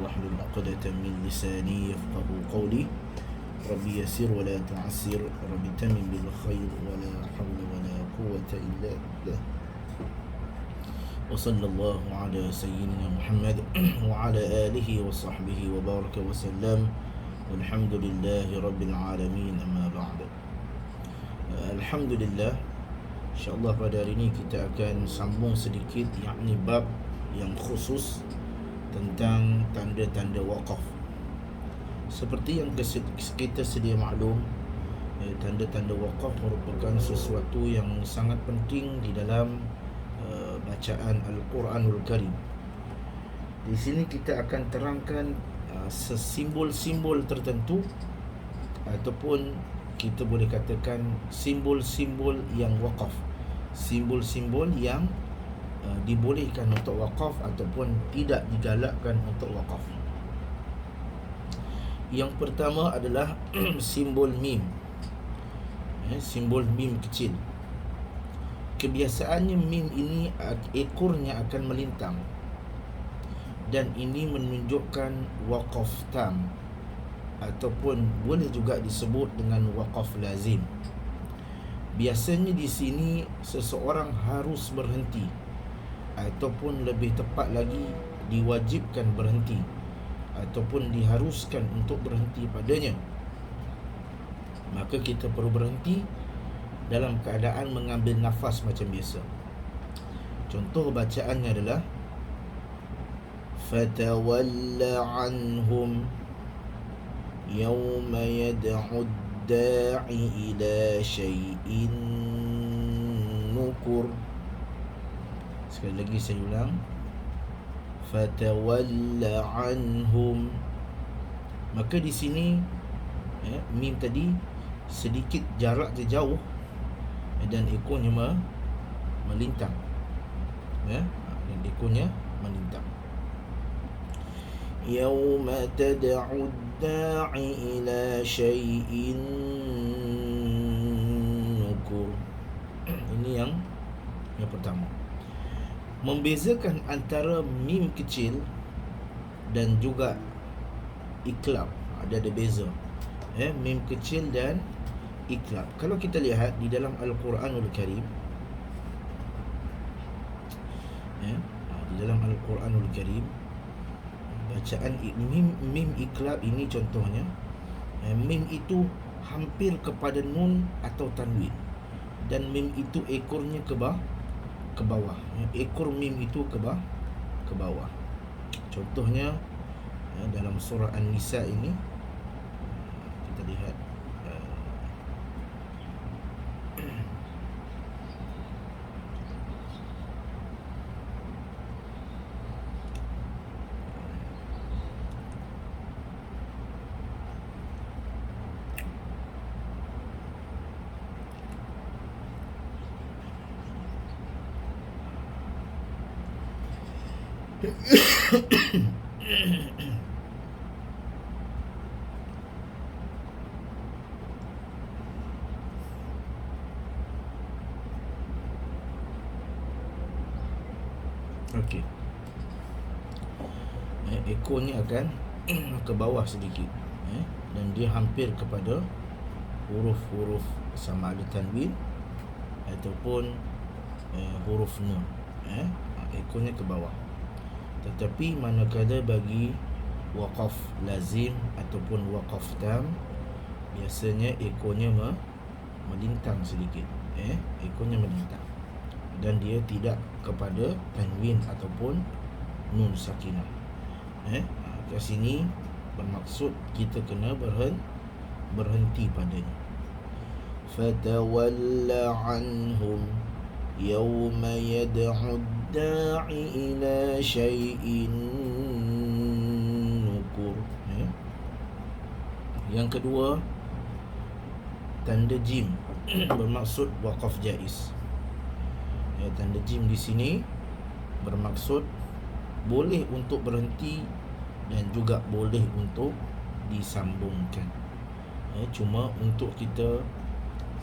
واحلل عقدة من لساني يفقه قولي ربي يسر ولا تعسر ربي تمم بالخير ولا حول ولا قوة إلا بالله وصلى الله على سيدنا محمد وعلى آله وصحبه وبارك وسلم والحمد لله رب العالمين أما بعد. Alhamdulillah, InsyaAllah pada hari ini kita akan sambung sedikit, yakni bab yang khusus tentang tanda-tanda wakaf. Seperti yang kita sedia maklum, tanda-tanda wakaf merupakan sesuatu yang sangat penting di dalam bacaan Al-Quranul Karim. Di sini kita akan terangkan simbol-simbol tertentu, ataupun kita boleh katakan simbol-simbol yang wakaf, simbol-simbol yang dibolehkan untuk wakaf ataupun tidak digalakkan untuk wakaf. Yang pertama adalah simbol mim, simbol mim kecil. Kebiasaannya mim ini ekornya akan melintang, dan ini menunjukkan wakaf tam, ataupun boleh juga disebut dengan wakaf lazim. Biasanya di sini seseorang harus berhenti, ataupun lebih tepat lagi diwajibkan berhenti, ataupun diharuskan untuk berhenti padanya. Maka kita perlu berhenti dalam keadaan mengambil nafas macam biasa. Contoh bacaannya adalah fatawalla anhum يوم يدعو الداعي إلى شيء نكر. Sekali lagi saya ulang, fatawalla anhum. Maka di sini mim tadi sedikit jarak jauh, dan ekornya melintang, dan ekornya melintang. يوم تدعو الداعي إلى شيء نكر. Ini yang pertama. Membezakan antara mim kecil dan juga iklab, ada beza. Mim kecil dan iklab. Kalau kita lihat di dalam Al-Quranul Karim, di dalam Al-Quranul Karim, bacaan mim iklab ini contohnya, mim itu hampir kepada nun atau tanwin, dan mim itu ekornya ke bawah. Ekor mim itu ke bawah. Contohnya dalam surah An-Nisa ini, kita lihat okey, ekornya akan ke bawah sedikit, dan dia hampir kepada huruf-huruf sama ada tanwin ataupun huruf nun. Ekornya ke bawah. Tetapi manakala bagi wakaf lazim ataupun wakaf tam, biasanya ekornya melintang sedikit, ekornya melintang, dan dia tidak kepada tanwin ataupun nun sakinah. Kat sini bermaksud kita kena berhenti padanya. Fatawalla anhum yawma yad'u ad-da'i ila shay'in nukur. Yang kedua, tanda jim bermaksud wakaf jaiz. Tanda jim di sini bermaksud boleh untuk berhenti dan juga boleh untuk disambungkan. Cuma untuk kita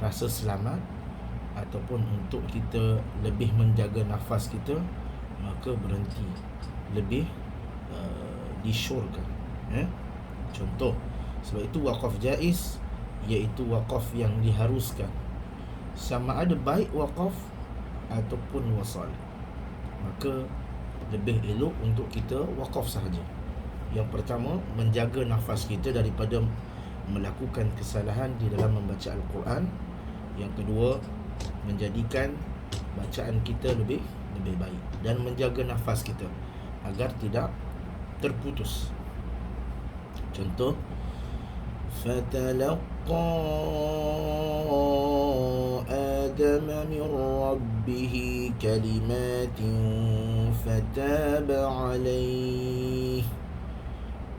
rasa selamat ataupun untuk kita lebih menjaga nafas kita, maka berhenti lebih disyorkan. Contoh, sebab itu wakaf jaiz iaitu wakaf yang diharuskan, sama ada baik wakaf ataupun wasal. Maka lebih elok untuk kita wakaf sahaja. Yang pertama, menjaga nafas kita daripada melakukan kesalahan di dalam membaca Al-Quran. Yang kedua, menjadikan bacaan kita lebih baik, dan menjaga nafas kita agar tidak terputus. Contoh, فتلقى آدم من ربه كلمات فتاب عليه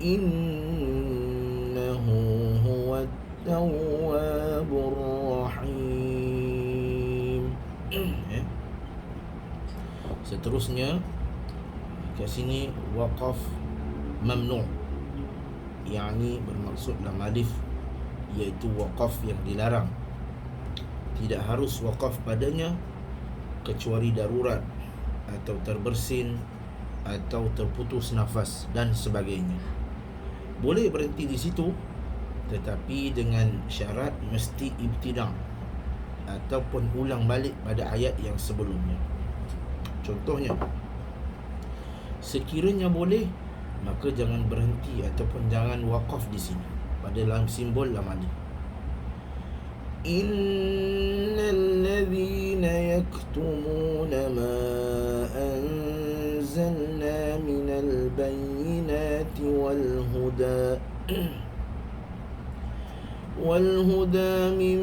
إنه هو التواب الرحيم. Seterusnya kat sini waqaf mamnu', yakni bermaksud lam alif, iaitu waqaf yang dilarang. Tidak harus waqaf padanya kecuali darurat atau terbersin atau terputus nafas dan sebagainya. Boleh berhenti di situ, tetapi dengan syarat mesti ibtida' ataupun ulang balik pada ayat yang sebelumnya. Contohnya, sekiranya boleh, maka jangan berhenti ataupun jangan waqaf di sini pada dalam simbol lam alif. Innal ladzina yaktumuna ma anzalna minal bayyinati wal huda min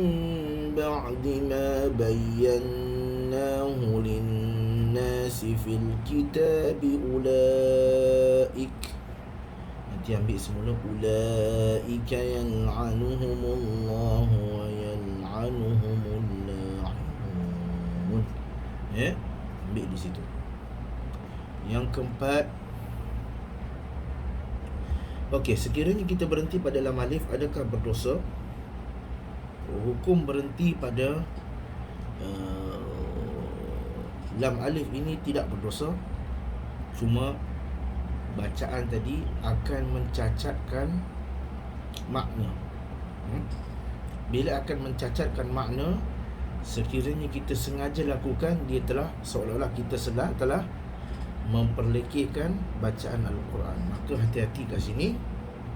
ba'di ma bayyanahu lin-nasi fil kitabi ulaik. Nanti ambil semula, ulaika yal'anuhumullahu wa yal'anuhumul la'inun. Ambil di situ. Yang keempat, okey, sekiranya kita berhenti pada lam alif, adakah berdosa? Hukum berhenti pada lam alif ini tidak berdosa, cuma bacaan tadi akan mencacatkan makna. Bila akan mencacatkan makna, sekiranya kita sengaja lakukan, dia telah seolah-olah kita telah memperlekehkan bacaan Al-Quran. Maka hati-hati kat sini.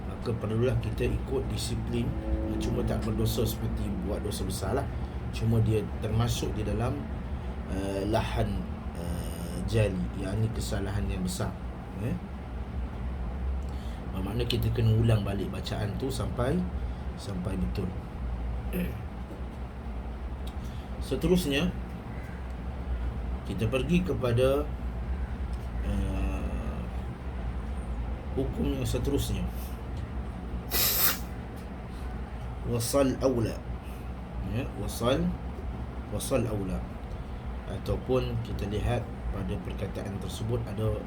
Maka perlulah kita ikut disiplin. Cuma tak berdosa seperti buat dosa besar lah, cuma dia termasuk di dalam lahan jali, yakni kesalahan yang besar. Makna kita kena ulang balik bacaan tu sampai betul. Seterusnya, kita pergi kepada hukum yang seterusnya, wasal aula. Wasal aula, ataupun kita lihat pada perkataan tersebut ada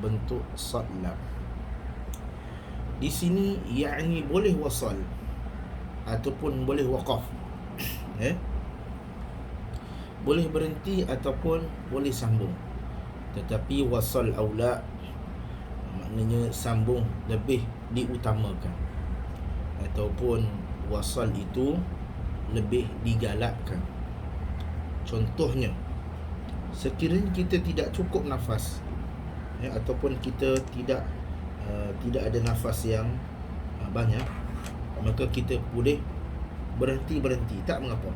bentuk salla. Di sini yakni boleh wasal ataupun boleh waqaf. Boleh berhenti ataupun boleh sambung. Tetapi wasal aula maknanya sambung lebih diutamakan, ataupun wasal itu lebih digalakkan. Contohnya, sekiranya kita tidak cukup nafas, ataupun kita tidak ada nafas yang banyak, maka kita boleh berhenti, tak mengapa.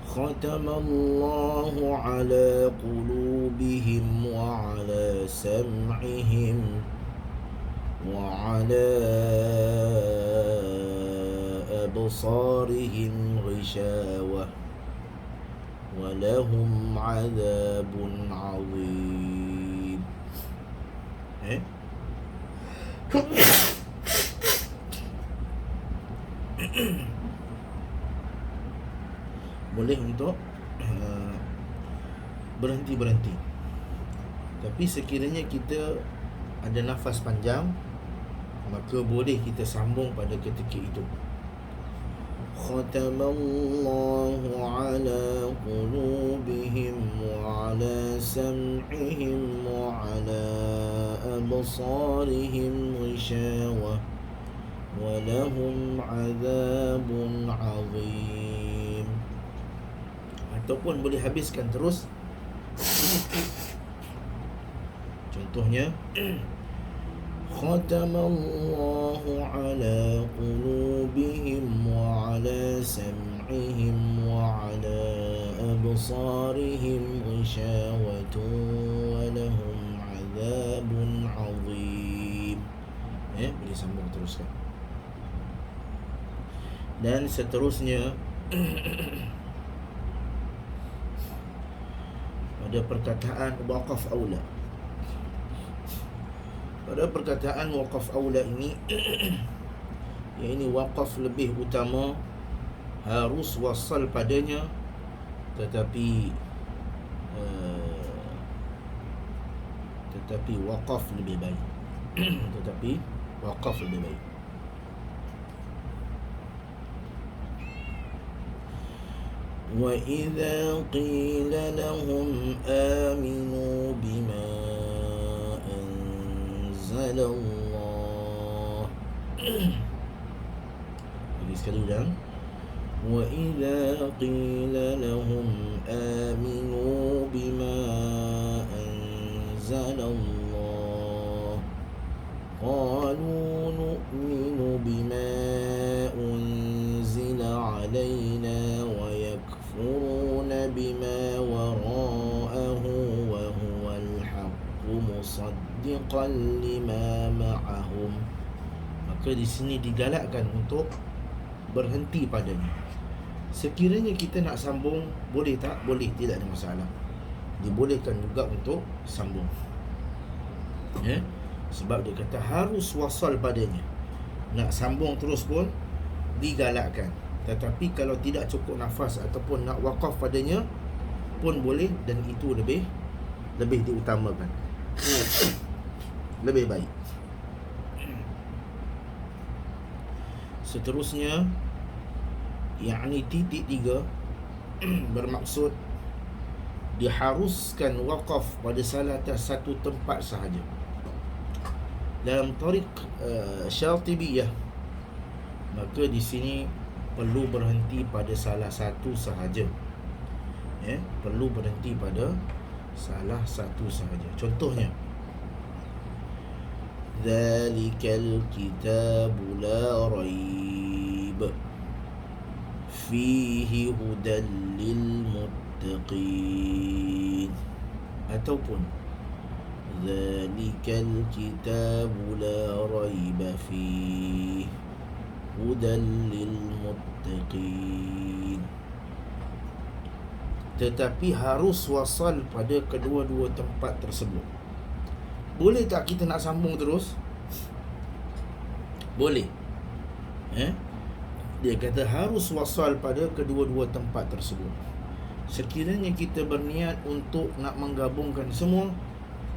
Khatamallahu ala qulubihim wa ala sam'ihim wa ala absarihim ghishawah wa lahum 'adzabun 'adzim. Boleh untuk berhenti. Tapi sekiranya kita ada nafas panjang, maka boleh kita sambung pada ketika itu. khatamallahu ala qulubihim wa ala sam'ihim wa ala absarihim ghishawah wa lahum azabun azim. Ataupun boleh habiskan terus. Contohnya, khatamallahu ala qulubihim wa ala sam'ihim wa ala absarihim ghishawatun wa lahum azabun azim. Boleh sambung teruskan. Dan seterusnya pada perkataan waqaf aula. Pada perkataan waqaf aula ini yang ini waqaf lebih utama, harus wasal padanya, tetapi waqaf lebih baik. Tetapi waqaf lebih baik. وَإِذَا قِيلَ لَهُمْ آمِنُوا بِمَا أَنزَلَ اللَّهُ. Lagi sekali ulang. وَإِذَا قِيلَ لَهُمْ آمِنُوا بِمَا أَنزَلَ اللَّهُ قَالُوا نُؤْمِنُ بِمَا أُنزِلَ عَلَيْنَا ويكفرون بما وراءه وهو الحق مصدقا لما معهم. Maka di sini digalakkan untuk berhenti padanya. Sekiranya kita nak sambung, boleh tak? Boleh, tidak ada masalah. Dibolehkan juga untuk sambung. Sebab dia kata harus wasal padanya. Nak sambung terus pun digalakkan. Tetapi kalau tidak cukup nafas ataupun nak waqaf padanya pun boleh, dan itu lebih diutamakan. Lebih baik. Seterusnya, yakni titik 3 bermaksud diharuskan waqaf pada salah satu tempat sahaja. Dalam tariq Syatibiyah, maka di sini perlu berhenti pada salah satu sahaja. Perlu berhenti pada salah satu sahaja. Contohnya, Dzalikal kitabu la raib fihi hudan lil muttaqin. Ataupun Dzalikal kitabu la raib fihi hudan lil muttaqin. Tetapi harus wasal pada kedua-dua tempat tersebut. Boleh tak kita nak sambung terus? Boleh. Dia kata harus wasal pada kedua-dua tempat tersebut. Sekiranya kita berniat untuk nak menggabungkan semua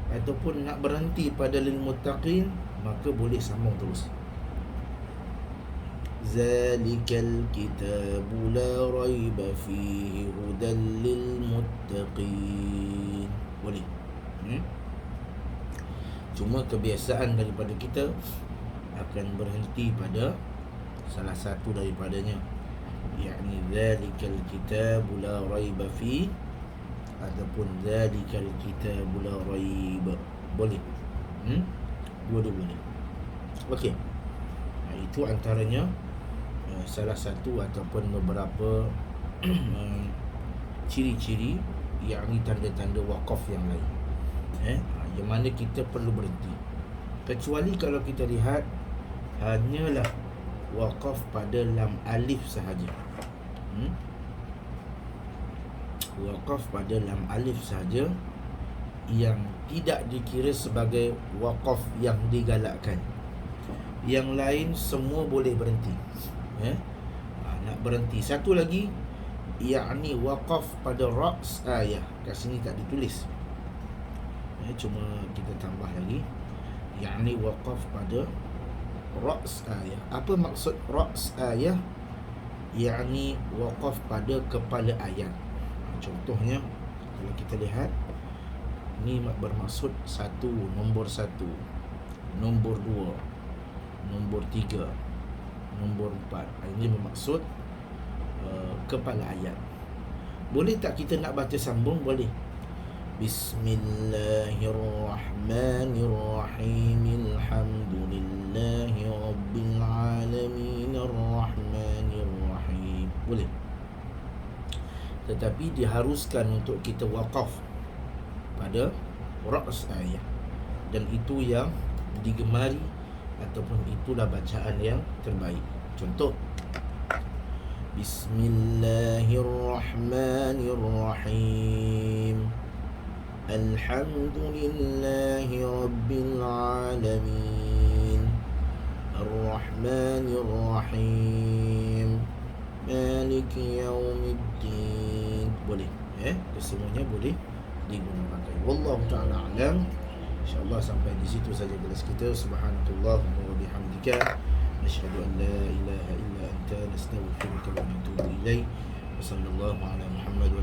ataupun nak berhenti pada lil muttaqin, maka boleh sambung terus. Zalikal kitabu la raiba fihi hudan lil muttaqin. Boleh. Cuma kebiasaan daripada kita akan berhenti pada salah satu daripadanya, yakni zalikal kitabu la raiba fihi ataupun zalikal kitabu la raiba. Boleh. Dua-dua boleh. Okey. Itu antaranya salah satu ataupun beberapa ciri-ciri, yakni tanda-tanda waqaf yang lain, yang mana kita perlu berhenti. Kecuali kalau kita lihat hanyalah waqaf pada lam alif sahaja. Waqaf pada lam alif sahaja yang tidak dikira sebagai waqaf yang digalakkan. Yang lain semua boleh berhenti. Nak berhenti. Satu lagi, yakni waqaf pada ra's ayah. Kat sini tak ditulis, cuma kita tambah lagi, yakni waqaf pada ra's ayah. Apa maksud ra's ayah? yakni waqaf pada kepala ayat. Contohnya kalau kita lihat, ni bermaksud satu, nombor 1, nombor 2, nombor 3, nombor 4. Ini bermaksud kepala ayat. Boleh tak kita nak baca sambung? Boleh. Bismillahirrahmanirrahim. Alhamdulillahi rabbil alamin arrahmanirrahim. Boleh. Tetapi diharuskan untuk kita waqaf pada ra's ayat, dan itu yang digemari ataupun itulah bacaan yang terbaik. Contoh, Bismillahirrahmanirrahim. Alhamdulillahi rabbil alamin arrahmanirrahim maliki yaumiddin. Boleh, kesemuanya boleh digunakan. Wallahu ta'ala alam. InsyaAllah sampai di situ saja kelas kita. Subhanallah wa bihamdika, asyhadu an la ilaha illa anta, nastaghfiruka wa natubu ilaik. Wa sallallahu ala Muhammad wa